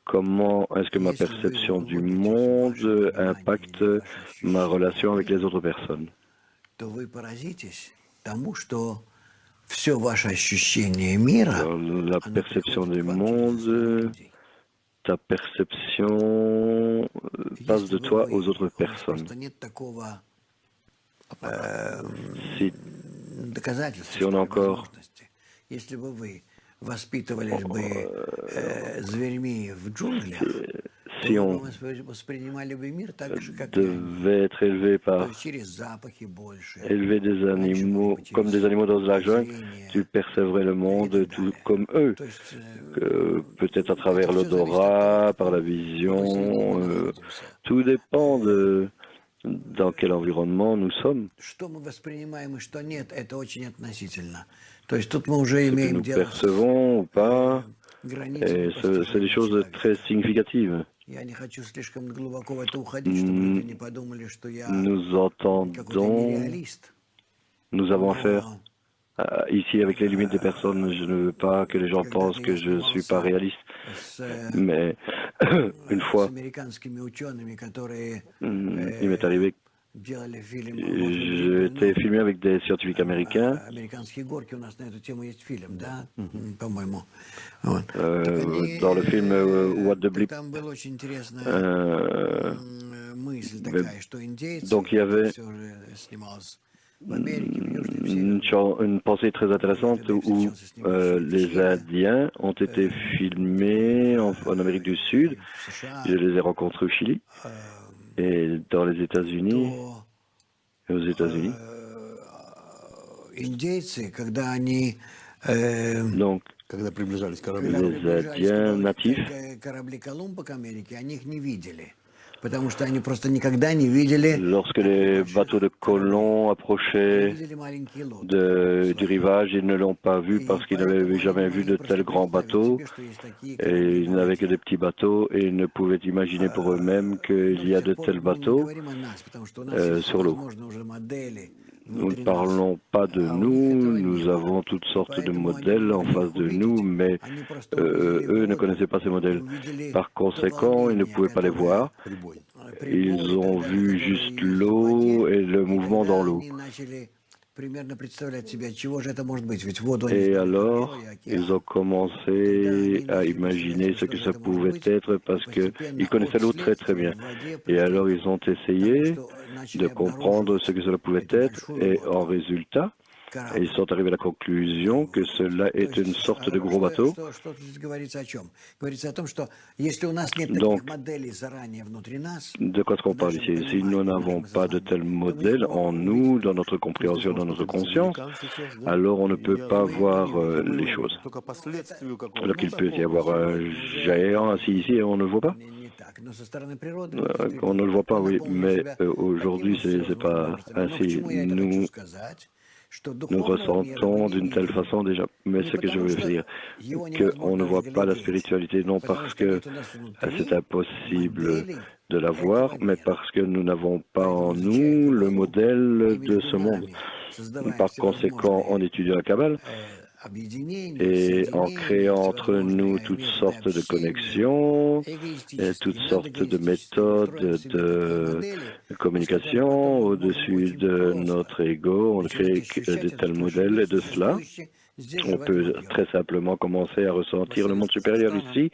comment est-ce que ma perception du monde impacte ma relation avec les autres personnes. Alors, la perception du monde, ta perception passe de toi aux autres personnes. Si, si on a encore si on devait être élevé des animaux, comme des animaux dans la jungle, tu percevrais le monde tout comme eux, peut-être à travers l'odorat, par la vision, tout dépend de dans quel environnement nous sommes. Ce que nous percevons ou pas, c'est des choses très significatives. Nous entendons, nous avons affaire ici avec les limites des personnes. Je ne veux pas que les gens pensent que je ne suis pas réaliste, mais une fois, il m'est arrivé que j'étais filmé avec des scientifiques américains dans le film What the Bleep. Donc il y avait une pensée très intéressante où les Indiens ont été filmés en Amérique du Sud. Je les ai rencontrés au Chili et dans les États-Unis. Et aux États-Unis. Donc, les Indiens natifs, lorsque les bateaux de colons approchaient du rivage, ils ne l'ont pas vu parce qu'ils n'avaient jamais vu de tels grands bateaux et ils n'avaient que des petits bateaux et ils ne pouvaient imaginer pour eux-mêmes qu'il y a de tels bateaux sur l'eau. Nous ne parlons pas de nous, nous avons toutes sortes de modèles en face de nous, mais eux ne connaissaient pas ces modèles. Par conséquent, ils ne pouvaient pas les voir. Ils ont vu juste l'eau et le mouvement dans l'eau. Et alors, ils ont commencé à imaginer ce que ça pouvait être parce qu'ils connaissaient l'eau très très bien. Et alors, ils ont essayé de comprendre ce que cela pouvait être et en résultat, ils sont arrivés à la conclusion que cela est une sorte de gros bateau. Donc, de quoi est-ce qu'on parle ici? Si nous n'avons pas de tel modèle en nous, dans notre compréhension, dans notre conscience, alors on ne peut pas voir les choses. Alors qu'il peut y avoir un géant assis ici et on ne le voit pas. On ne le voit pas, oui, mais aujourd'hui, c'est pas ainsi. Nous ressentons d'une telle façon déjà, mais ce que je veux dire, qu'on ne voit pas la spiritualité, non parce que c'est impossible de la voir, mais parce que nous n'avons pas en nous le modèle de ce monde. Par conséquent, en étudiant la Kabbale et en créant entre nous toutes sortes de connexions, et toutes sortes de méthodes de communication au-dessus de notre ego, on crée de tels modèles et de cela, on peut très simplement commencer à ressentir le monde supérieur ici